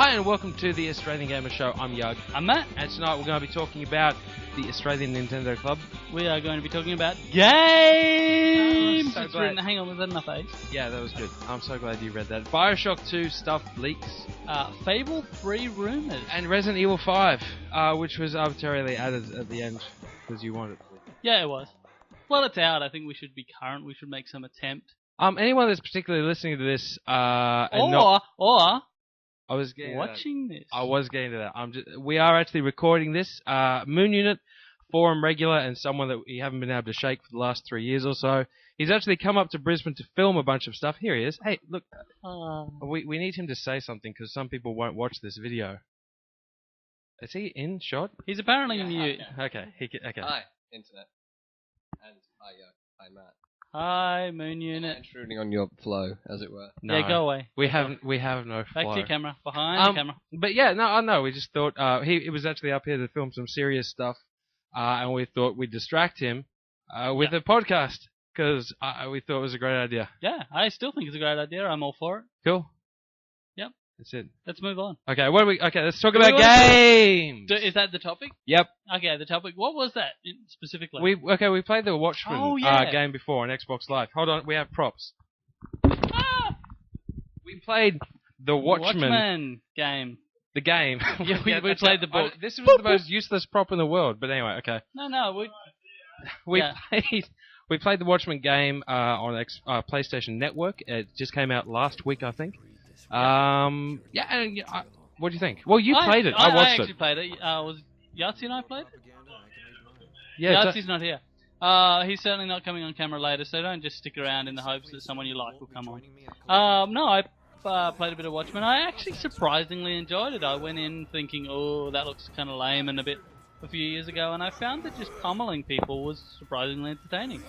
Hi and welcome to the Australian Gamer Show. I'm Yug. I'm Matt. And tonight we're going to be talking about the Australian Nintendo Club. We are going to be talking about games! So It's written, hang on, was that enough A's? Yeah, that was good. I'm so glad you read that. Bioshock 2 stuff leaks. Fable 3 rumours. And Resident Evil 5, which was arbitrarily added at the end because you wanted it to. Yeah, it was. Well, it's out. I think we should be current. We should make some attempt. Anyone that's particularly listening to this, I was getting watching this. I was getting to that. We are actually recording this. Moon Unit, forum regular, and someone that we haven't been able to shake for the last 3 years or so. He's actually come up to Brisbane to film a bunch of stuff. Here he is. Hey, look. We need him to say something because some people won't watch this video. Is he in shot? He's apparently mute. Okay. Okay. Hi, Internet. And hi, Matt. Hi, Moon Unit. Intruding on your flow, as it were. No, yeah, go away. We have no flow. Back to your camera. Behind the camera. But yeah, no. We just thought he was actually up here to film some serious stuff, and we thought we'd distract him with a podcast because we thought it was a great idea. Yeah, I still think it's a great idea. I'm all for it. Cool. Yep. That's it. Let's move on. Okay, let's talk about games. Is that the topic? Yep. Okay, the topic. What was that specifically? We played the Watchmen game before on Xbox Live. Hold on, we have props. We played the Watchmen game. The game. Yeah, we played the book. This was the most useless prop in the world, but anyway, okay. No, we played the Watchmen game on PlayStation Network. It just came out last week, I think. What do you think? Well, you played it. I watched it. I actually played it. Was Yahtzee and I played it? Yeah, Yahtzee's not here. He's certainly not coming on camera later, so don't just stick around in the hopes that someone you like will come on. No, I played a bit of Watchmen. I actually surprisingly enjoyed it. I went in thinking, oh, that looks kind of lame and a few years ago, and I found that just pummeling people was surprisingly entertaining.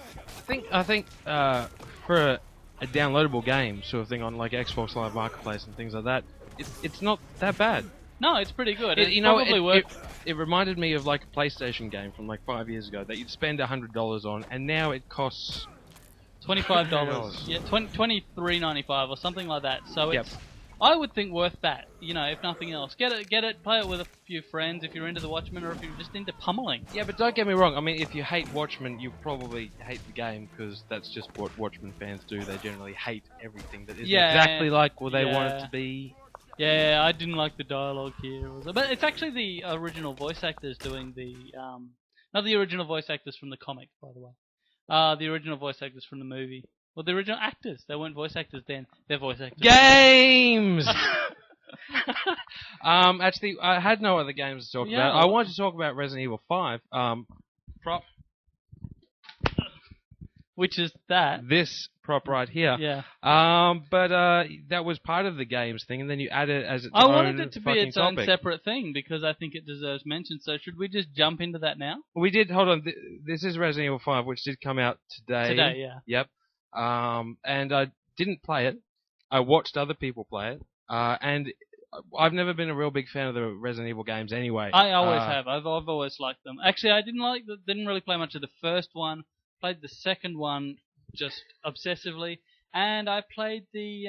I think for a downloadable game sort of thing on like Xbox Live Marketplace and things like that, it's not that bad. No, it's pretty good. It reminded me of like a PlayStation game from like 5 years ago that you'd spend $100 on, and now it costs $25. Yeah, $23.95 or something like that. So it's, I would think, worth that. You know, if nothing else, get it, play it with a few friends if you're into the Watchmen or if you're just into pummeling. Yeah, but don't get me wrong. I mean, if you hate Watchmen, you probably hate the game because that's just what Watchmen fans do. They generally hate everything that isn't exactly like what they want it to be. Yeah, I didn't like the dialogue here. But it's actually the original voice actors doing the... not the original voice actors from the comic, by the way. The original voice actors from the movie. Well, the original actors. They weren't voice actors then. They're voice actors. Games! Actually, I had no other games to talk about. I wanted to talk about Resident Evil 5. Prop. Which is that. This prop right here. Yeah. But that was part of the games thing, and then you added it as its own I wanted it to be its own topic. separate thing because I think it deserves mention. So should we just jump into that now? We did. Hold on. This is Resident Evil 5, which did come out today. Today, yeah. Yep. And I didn't play it. I watched other people play it. And I've never been a real big fan of the Resident Evil games anyway. I always have. I've always liked them. Actually, I didn't really play much of the first one. Played the second one just obsessively, and I played the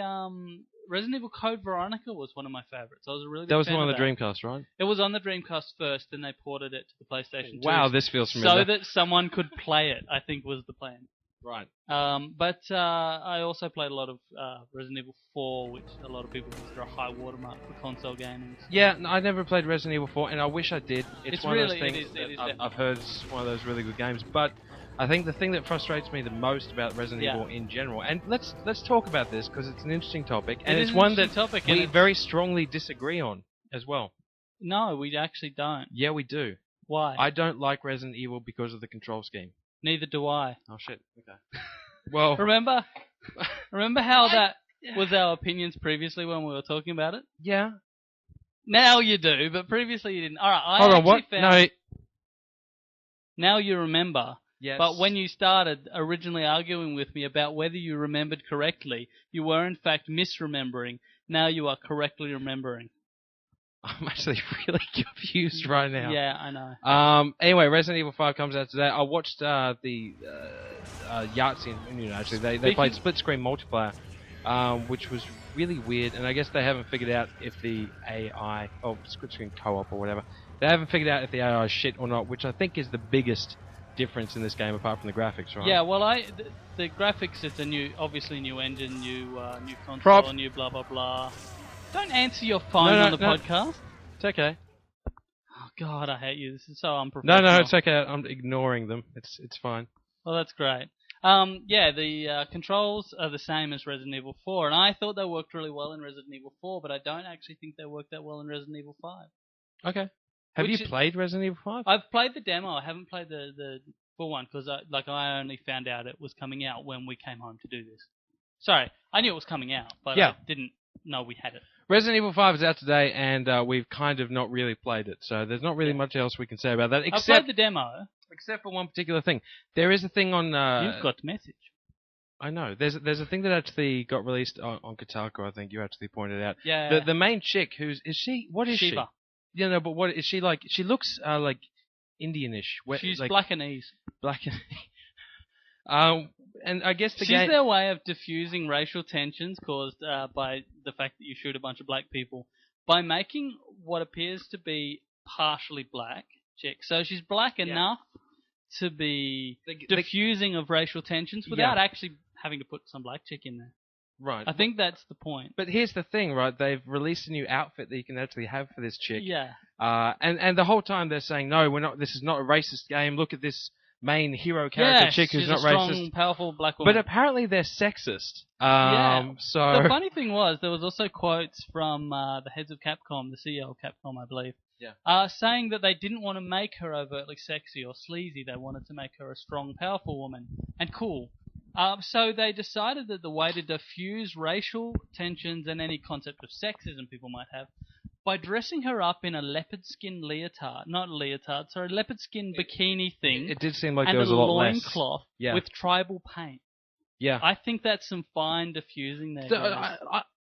Resident Evil Code Veronica was one of my favorites. I was a really big fan. That was the one on of the Dreamcast, right? It was on the Dreamcast first, then they ported it to the PlayStation 2. Wow, this feels familiar. So that someone could play it, I think was the plan. Right. But I also played a lot of Resident Evil 4, which a lot of people consider a high watermark for console gaming. Yeah, I never played Resident Evil 4, and I wish I did. It's one really, of those things I've heard it's one of those really good games, but I think the thing that frustrates me the most about Resident Evil in general, and let's talk about this because it's an interesting topic, and it's one that we very strongly disagree on as well. No, we actually don't. Yeah, we do. Why? I don't like Resident Evil because of the control scheme. Neither do I. Oh shit. Okay. Well, remember how that was our opinions previously when we were talking about it? Yeah. Now you do, but previously you didn't. All right. Hold on. What? No. Now you remember. Yes. But when you started originally arguing with me about whether you remembered correctly, you were in fact misremembering. Now you are correctly remembering. I'm actually really confused right now. Yeah, I know. Anyway, Resident Evil 5 comes out today. I watched the Yahtzee and Moon Unit, actually. They played split-screen multiplayer. which was really weird. And I guess they haven't figured out if the AI, or split screen co-op or whatever, they haven't figured out if the AI is shit or not, which I think is the biggest difference in this game apart from the graphics, right? Yeah, well, the graphics, it's obviously new engine, new console, Prop. new blah blah blah. Don't answer your phone No, on the no. podcast. It's okay. Oh God, I hate you. This is so unprofessional. No, it's okay. I'm ignoring them. It's fine. Well, that's great. Yeah, the controls are the same as Resident Evil 4, and I thought they worked really well in Resident Evil 4, but I don't actually think they work that well in Resident Evil 5. Okay. Have you played Resident Evil 5? I've played the demo. I haven't played the full one because I only found out it was coming out when we came home to do this. Sorry, I knew it was coming out, but I didn't know we had it. Resident Evil 5 is out today, and we've kind of not really played it, so there's not really much else we can say about that. I played the demo. Except for one particular thing. There is a thing on... You've got message. I know. There's a thing that actually got released on Kotaku, I think you actually pointed out. Yeah. The main chick, is she? What is Shiva. she? Yeah, no, but what is she like? She looks like Indianish. She's like, Blackanese. And I guess She's their way of diffusing racial tensions caused by the fact that you shoot a bunch of black people by making what appears to be partially black chick. So she's black enough to be diffusing of racial tensions without actually having to put some black chick in there. Right. I think that's the point. But here's the thing, right? They've released a new outfit that you can actually have for this chick. Yeah. And the whole time they're saying, no, we're not. This is not a racist game. Look at this main hero character chick who's not strong, racist. Powerful black woman. But apparently they're sexist. So the funny thing was there was also quotes from the heads of Capcom, the CEO of Capcom, I believe. Yeah. Saying that they didn't want to make her overtly sexy or sleazy. They wanted to make her a strong, powerful woman and cool. So they decided that the way to diffuse racial tensions and any concept of sexism people might have by dressing her up in a leopard skin leopard skin bikini thing. It did seem like there was a lot less. And a loincloth with tribal paint. Yeah. I think that's some fine diffusing there.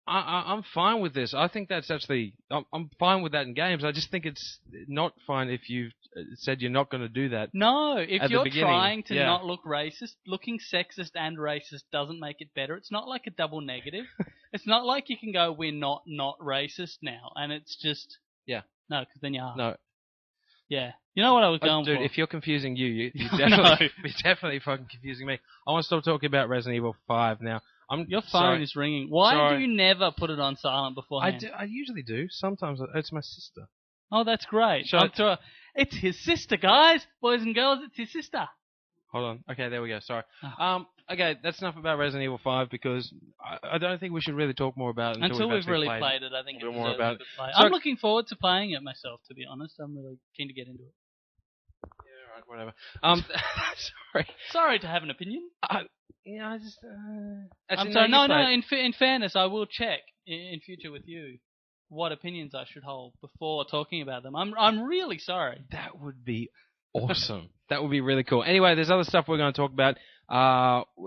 I'm fine with this. I think that's actually... I'm fine with that in games. I just think it's not fine if you've said you're not going to do that. No, if you're trying to yeah. not look racist, looking sexist and racist doesn't make it better. It's not like a double negative. It's not like you can go, we're not racist now. And it's just... Yeah. No, because then you are. No. Yeah. You know what I was going for? Dude, if you're confusing you're definitely fucking confusing me. I want to stop talking about Resident Evil 5 now. Your phone is ringing. Why do you never put it on silent beforehand? I usually do. Sometimes it's my sister. Oh, that's great. It's his sister, guys. Boys and girls, it's his sister. Hold on. Okay, there we go. Sorry. Okay, that's enough about Resident Evil 5 because I don't think we should really talk more about it until we've really played it. I think it's more about it. I'm looking forward to playing it myself, to be honest. I'm really keen to get into it. Yeah, right, whatever. Sorry. Sorry to have an opinion. Yeah, I just... I'm sorry. No. In fairness, I will check in future with you what opinions I should hold before talking about them. I'm really sorry. That would be awesome. That would be really cool. Anyway, there's other stuff we're going to talk about.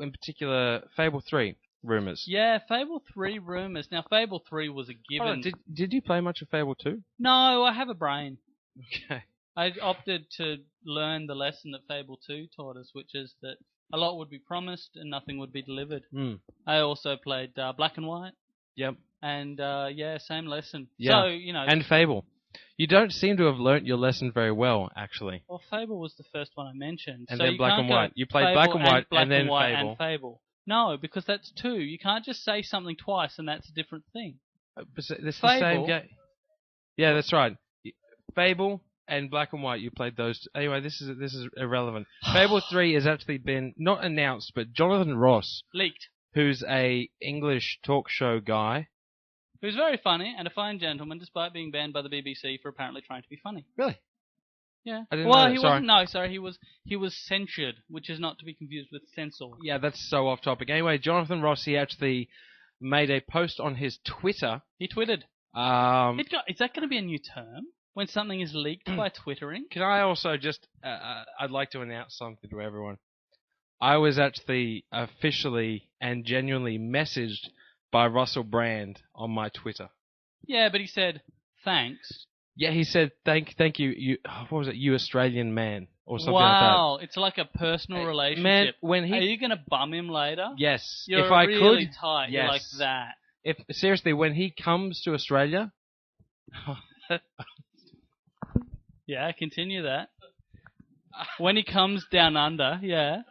In particular, Fable 3 rumors. Yeah, Fable 3 rumors. Now, Fable 3 was a given. Oh, did you play much of Fable 2? No, I have a brain. Okay. I opted to learn the lesson that Fable 2 taught us, which is that a lot would be promised and nothing would be delivered. I also played Black and White. Yep. And, same lesson. Yeah. So, you know... And Fable. You don't seem to have learnt your lesson very well, actually. Well, Fable was the first one I mentioned. And so then Black and White. You played Black and White and then Fable. And Fable. No, because that's two. You can't just say something twice and that's a different thing. It's the same game. Yeah, that's right. Fable and Black and White, you played those. Anyway, this is irrelevant. Fable 3 has actually been not announced, but Jonathan Ross, leaked, who's a English talk show guy, who's very funny and a fine gentleman, despite being banned by the BBC for apparently trying to be funny. Really? Yeah. I didn't know that. He wasn't. No, sorry. He was censured, which is not to be confused with censor. Yeah, that's so off topic. Anyway, Jonathan Ross, he actually made a post on his Twitter. He twittered. Is that going to be a new term? When something is leaked by twittering? Can I also just... I'd like to announce something to everyone. I was actually officially and genuinely messaged by Russell Brand on my Twitter. Yeah, but he said, thanks. Yeah, he said, thank you, what was it, you Australian man. or something like that. Wow, it's like a personal relationship. Man, when Are you going to bum him later? Yes, You're if I really could, tight. You're like yes. that. If seriously, when he comes to Australia, Yeah, continue that. When he comes down under, yeah.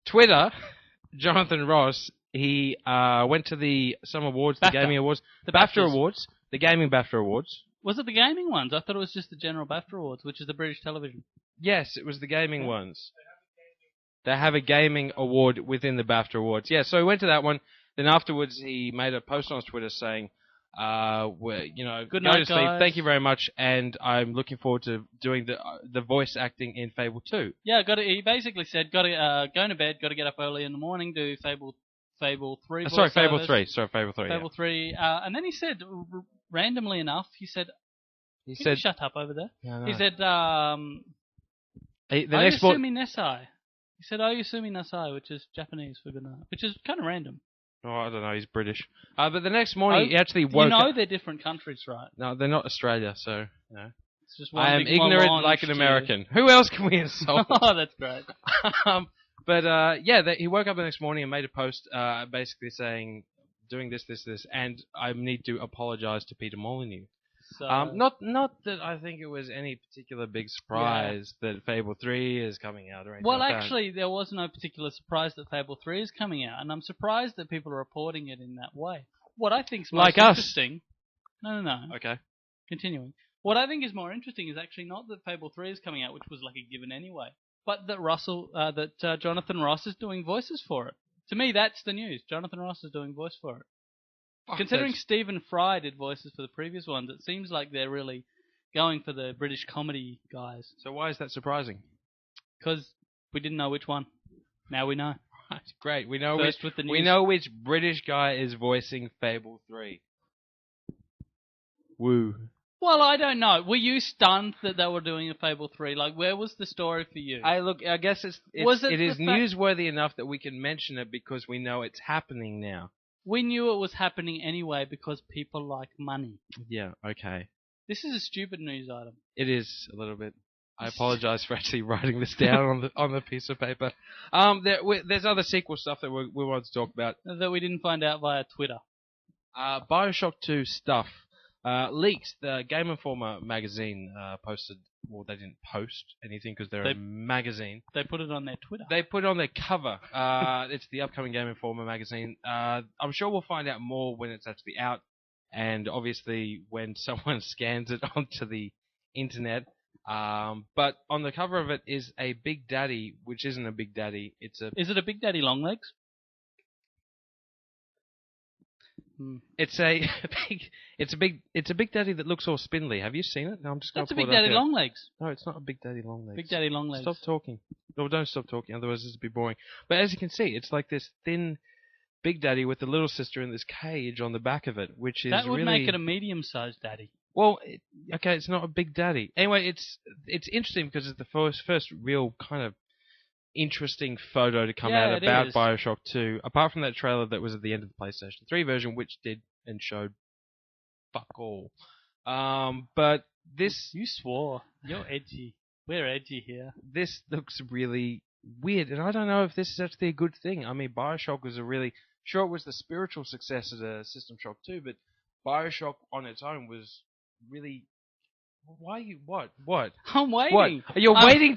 Twitter, Jonathan Ross, he went to some awards, the BAFTA. gaming awards, The BAFTA BAFTAs. awards, the gaming BAFTA awards. Was it the gaming ones? I thought it was just the general BAFTA awards, which is the British television. Yes, it was the gaming ones. They have a gaming award within the BAFTA awards. Yeah, so he went to that one. Then afterwards, he made a post on his Twitter saying, Good go night, to sleep. guys. Thank you very much, and I'm looking forward to doing the voice acting in Fable 2. Yeah, he basically said, go to bed, got to get up early in the morning, do Fable 3. Sorry, Fable voiceovers. 3. Sorry, Fable 3. Fable 3. And then he said, randomly enough, he said, He "Can said, you shut up over there." Yeah, I He know. said, The next book. Oyasumi Nesai. He said, Oyasumi Nesai, which is Japanese for good night, which is kind of random. Oh, I don't know. He's British. But the next morning, he actually woke You know up. they're different countries, right? No, they're not Australia, so It's just one I am big ignorant melange like an to- American. Who else can we insult? Oh, that's great. He woke up the next morning and made a post, basically saying, doing this, and I need to apologise to Peter Molyneux. So, Not that I think it was any particular big surprise that Fable 3 is coming out or anything well, like that. actually, there was no particular surprise that Fable 3 is coming out, and I'm surprised that people are reporting it in that way. What I think is most Like us. interesting... No. Okay. Continuing. What I think is more interesting is actually not that Fable 3 is coming out, which was like a given anyway, but that Jonathan Ross is doing voices for it. To me, that's the news. Jonathan Ross is doing voice for it. Considering Stephen Fry did voices for the previous ones, it seems like they're really going for the British comedy guys. So why is that surprising? Because we didn't know which one. Now we know. Right, great. We know First with the news. we know which British guy is voicing Fable 3. Woo. Well, I don't know. Were you stunned that they were doing a Fable 3? Like, where was the story for you? I guess it is newsworthy enough that we can mention it because we know it's happening now. We knew it was happening anyway because people like money. Yeah, okay. This is a stupid news item. It is a little bit. I apologise for actually writing this down on the piece of paper. There's other sequel stuff that we wanted to talk about. That we didn't find out via Twitter. BioShock 2 stuff. Leaks. The Game Informer magazine posted. Well, they didn't post anything because they're a magazine. They put it on their Twitter. They put it on their cover. It's the upcoming Game Informer magazine. I'm sure we'll find out more when it's actually out, and obviously when someone scans it onto the internet. But on the cover of it is a Big Daddy, which isn't a Big Daddy. Is it a Big Daddy Longlegs? It's a Big Daddy that looks all spindly. Have you seen it? No, I'm just going That's to a Big Daddy Longlegs. No, it's not a Big Daddy Longlegs. Big Daddy Longlegs. Stop talking. No, don't stop talking, otherwise this will be boring. But as you can see, it's like this thin Big Daddy with the little sister in this cage on the back of it, which is that would really... make it a medium-sized daddy. Well, okay, it's not a Big Daddy. Anyway, it's interesting because it's the first real kind of interesting photo to come out about BioShock 2, apart from that trailer that was at the end of the PlayStation 3 version, which did and showed fuck all. But this... You swore. You're edgy. We're edgy here. This looks really weird, and I don't know if this is actually a good thing. I mean, BioShock was a really... Sure, it was the spiritual successor to System Shock 2, but BioShock on its own was really... Why are you... What? I'm waiting. What? You're waiting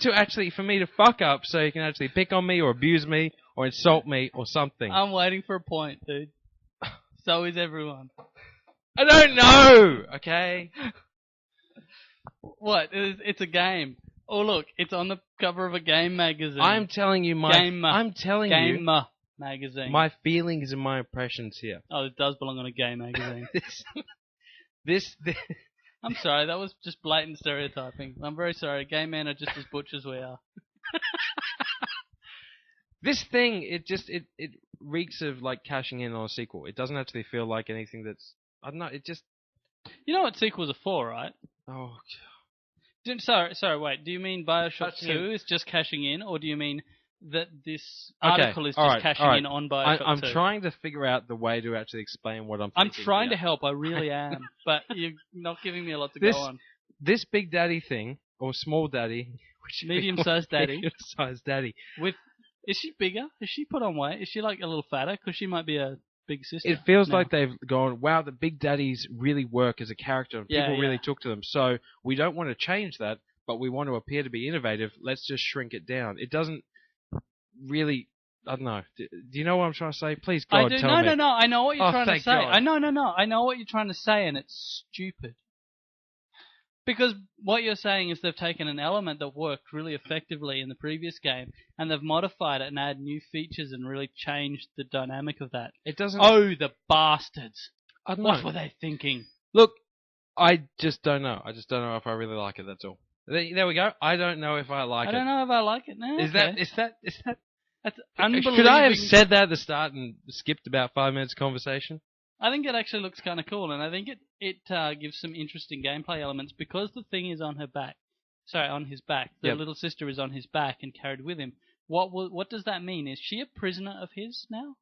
for me to fuck up so you can actually pick on me or abuse me or insult me or something. I'm waiting for a point, dude. So is everyone. I don't know, okay? What? It's a game. Oh, look, it's on the cover of a game magazine. I'm telling you Gamer magazine. My feelings and my impressions here. Oh, it does belong on a game magazine. This I'm sorry, that was just blatant stereotyping. I'm very sorry. Gay men are just as butch as we are. This thing, it reeks of like cashing in on a sequel. It doesn't actually feel like anything that's... I don't know, it just... You know what sequels are for, right? Oh, Sorry, wait. Do you mean BioShock 2 is just cashing in, or do you mean that this article is just cashing in on BioShock 2? I'm trying to figure out the way to actually explain what I'm thinking. I'm trying to help, I really am. But you're not giving me a lot to go on. this Big Daddy thing, or Small Daddy, Medium-sized daddy. Medium-sized daddy. Is she bigger? Is she put on weight? Is she like a little fatter? Because she might be a big sister. It feels now. like they've gone, wow, the Big Daddies really work as a character, and people really took to them. So we don't want to change that, but we want to appear to be innovative. Let's just shrink it down. It doesn't really... I don't know. Do you know what I'm trying to say? Please, God, tell me. No. I know what you're trying to say. God. I know what you're trying to say, and it's stupid. Because what you're saying is they've taken an element that worked really effectively in the previous game, and they've modified it and added new features and really changed the dynamic of that. It doesn't... Oh, the bastards. I don't know. What were they thinking? Look, I just don't know. I just don't know if I really like it, that's all. There we go. I don't know if I like it. I don't know if I like it. No, Is that... That's unbelievable. Could I have said that at the start and skipped about 5 minutes of conversation? I think it actually looks kind of cool, and I think it gives some interesting gameplay elements because the thing is on her back. Sorry, on his back. The little sister is on his back and carried with him. What does that mean? Is she a prisoner of his now?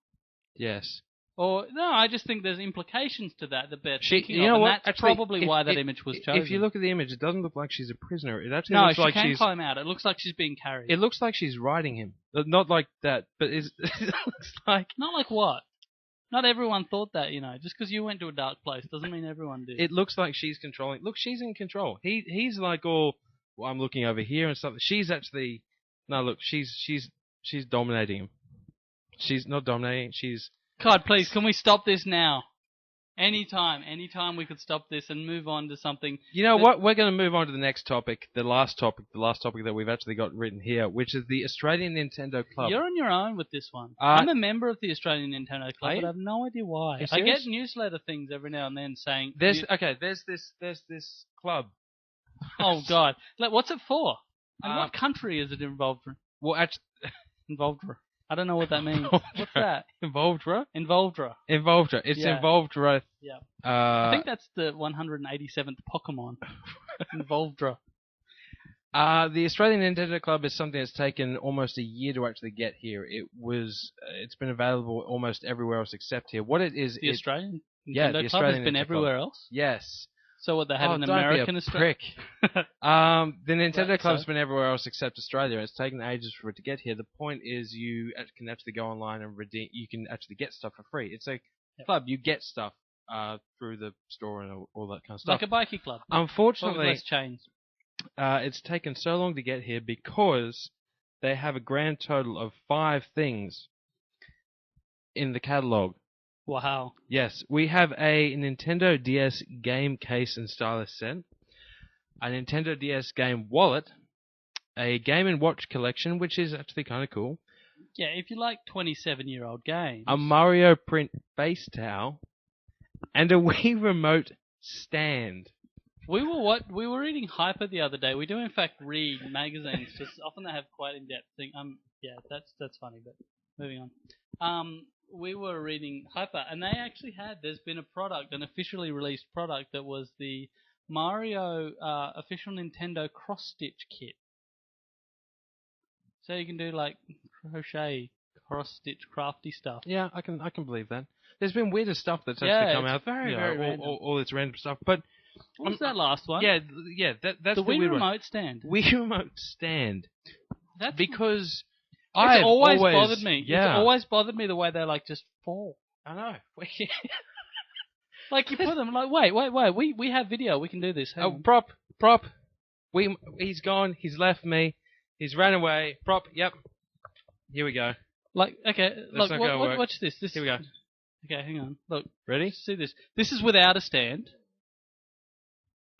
Yes. Or no, I just think there's implications to that they're thinking you know of, what? and that's Actually, probably why that image was chosen. If you look at the image, it doesn't look like she's a prisoner. It actually no, looks like she can climb out. It looks like she's being carried. It looks like she's riding him. Not like that, but it looks like... Not like what? Not everyone thought that, you know. Just because you went to a dark place doesn't mean everyone did. It looks like she's controlling... Look, she's in control. He's like all... Well, I'm looking over here and stuff. She's actually... No, look, she's dominating him. She's not dominating, she's... God, please, can we stop this now? Anytime we could stop this and move on to something. You know what? We're going to move on to the next topic, the last topic that we've actually got written here, which is the Australian Nintendo Club. You're on your own with this one. I'm a member of the Australian Nintendo Club, but I have no idea why. I get newsletter things every now and then saying... There's this club. Oh, God. What's it for? And what country is it involved in? Well, actually... Involved in? I don't know what that means. What's that? Involvedra? Involvedra. It's Involvedra. Yeah. I think that's the 187th Pokemon. Involvedra. The Australian Nintendo Club is something that's taken almost a year to actually get here. It's been available almost everywhere else except here. What it is... The Australian Nintendo the Club Australian has been Nintendo everywhere Club. else? Yes. So what, they have an American Australia? Prick. The Nintendo Club's been everywhere else except Australia. It's taken ages for it to get here. The point is you can actually go online and redeem. You can actually get stuff for free. It's a club. You get stuff through the store and all that kind of stuff. Like a bikie club. Unfortunately, less chains. It's taken so long to get here because they have a grand total of 5 things in the catalogue. Wow. Yes, we have a Nintendo DS game case and stylus set, a Nintendo DS game wallet, a Game & Watch collection, which is actually kind of cool. Yeah, if you like 27-year-old games. A Mario print face towel, and a Wii remote stand. We were reading Hyper the other day. We do in fact read magazines. Just often they have quite in-depth thing. Yeah, that's funny. But moving on. We were reading Hyper, and they actually there's been a product, an officially released product that was the Mario official Nintendo cross-stitch kit. So you can do like crochet, cross-stitch, crafty stuff. Yeah, I can believe that. There's been weirder stuff that's actually come out. Very random. All this random stuff, but what was that last one? Yeah, that's the Wii weird remote one. stand. Wii remote stand. That's because it's always bothered me. Yeah. It's always bothered me the way they like just fall. I know. Like you put them like wait. We have video. We can do this. Oh, prop. He's gone. He's left me. He's ran away. Prop. Yep. Here we go. Like okay. That's Look, not gonna work. watch this. Here we go. Okay, hang on. Look. Ready? See this. This is without a stand.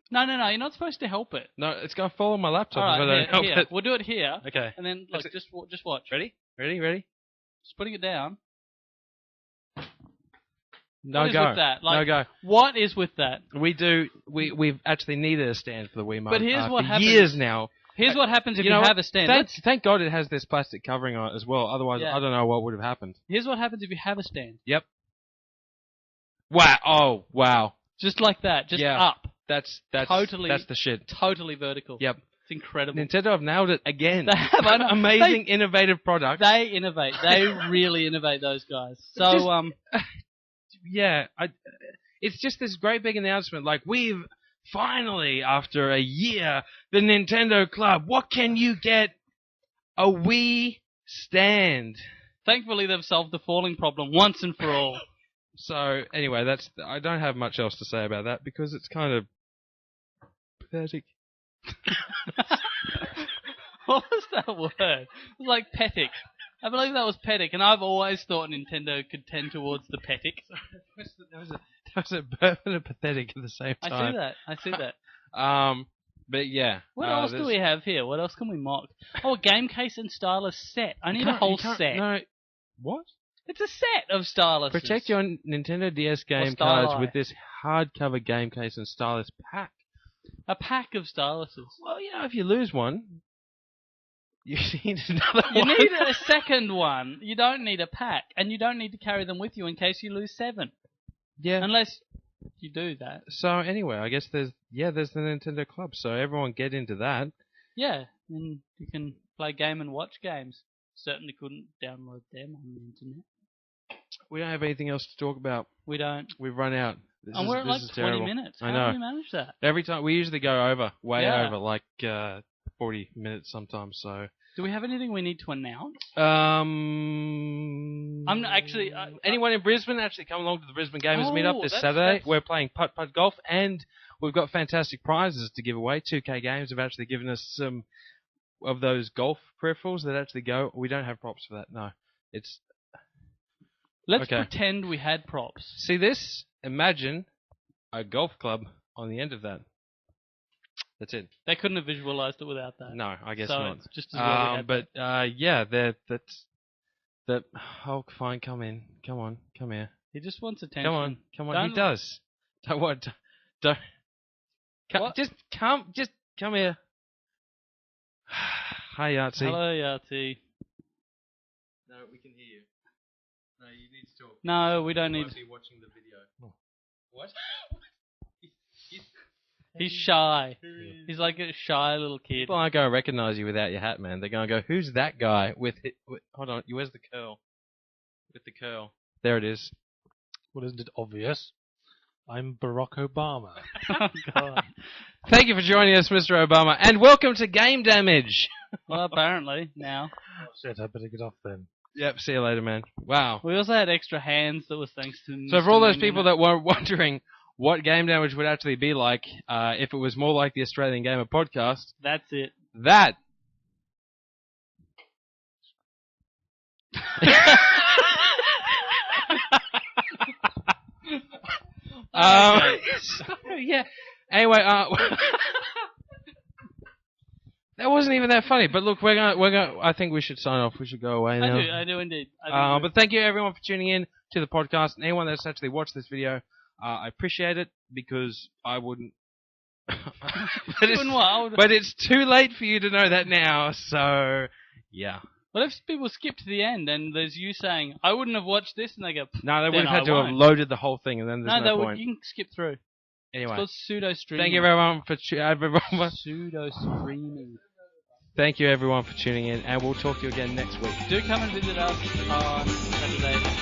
No. You're not supposed to help it. No, it's gonna fall on my laptop. All right, if I don't help here. it. We'll do it here. Okay. And then look, just watch. Ready? Just putting it down. No what is go. With that? No go. What is with that? We've actually needed a stand for the Wiimote. But here's what happens. Years now. Here's what happens if you have a stand. Thank God it has this plastic covering on it as well. Otherwise, I don't know what would have happened. Here's what happens if you have a stand. Yep. Wow. Oh, wow. Just like that. Just up. That's totally. That's the shit. Totally vertical. Yep. It's incredible. Nintendo have nailed it again. They have an amazing, innovative product. They innovate. They really innovate, those guys. So, yeah, it's just this great big announcement. Like, we've finally, after a year, the Nintendo Club. What can you get? A Wii stand. Thankfully, they've solved the falling problem once and for all. So, anyway, I don't have much else to say about that because it's kind of pathetic. What was that word? It was like petic. I believe that was petic, and I've always thought Nintendo could tend towards the petic. That was a burp and a pathetic at the same time. I see that. But yeah. What else do we have here? What else can we mock? Oh, a game case and stylus set. I need a whole set. No. What? It's a set of styluses. Protect your Nintendo DS game cards with this hardcover game case and stylus pack. A pack of styluses. Well, if you lose one, you need another You one. need a second one. You don't need a pack. And you don't need to carry them with you in case you lose 7. Yeah. Unless you do that. So anyway, I guess there's the Nintendo Club, so everyone get into that. Yeah, and you can play game and watch games. Certainly couldn't download them on the internet. We don't have anything else to talk about. We don't. We've run out. And we're at like 20 terrible. minutes. I How know. do we manage that? Every time we usually go over, way Yeah. over, like 40 minutes sometimes. So. Do we have anything we need to announce? I'm not actually. Anyone in Brisbane, actually come along to the Brisbane Gamers Meetup this that's- Saturday. that's- We're playing putt-putt golf, and we've got fantastic prizes to give away. 2K Games have actually given us some of those golf peripherals that actually go. We don't have props for that. No, it's. Let's Okay. pretend we had props. See this? Imagine a golf club on the end of that. That's it. They couldn't have visualized it without that. No, I guess so not. it's just as well we had But that. Oh, fine. Come in. Come on. Come here. He just wants attention. Come on. Don't- He does. Don't what? Don't. Come, What? Just come here. Hi, Yahtzee. Hello, Yahtzee. No, we can hear you. No, you need to talk. No, we don't need. Be watching the video. What? He's shy. He's like a shy little kid. People aren't going to recognize you without your hat, man. They're going to go, "Who's that guy with hold on, where's the curl? With the curl. There it is." Well, isn't it obvious? I'm Barack Obama. Oh, God. Thank you for joining us, Mr. Obama, and welcome to Game Damage. Well, apparently, now. Oh, shit, I better get off then. Yep, see you later, man. Wow. We also had extra hands that was thanks to... So for all those people that were wondering what Game Damage would actually be like if it was more like the Australian Gamer podcast, That's it. that... yeah. Anyway, that wasn't even that funny. But look, we're gonna. I think we should sign off. We should go away now. I do indeed. I do. But thank you everyone for tuning in to the podcast, and anyone that's actually watched this video, I appreciate it because I wouldn't. But it's too late for you to know that now. So yeah. What if people skip to the end and there's you saying, "I wouldn't have watched this," and they go, No, they Then would have had I to have won't. loaded the whole thing, and then there's no "No, point. you can skip through." Anyway, It's called pseudo streaming. thank you everyone for Pseudo streaming. Thank you everyone for tuning in, and we'll talk to you again next week. Do come and visit us on Saturday.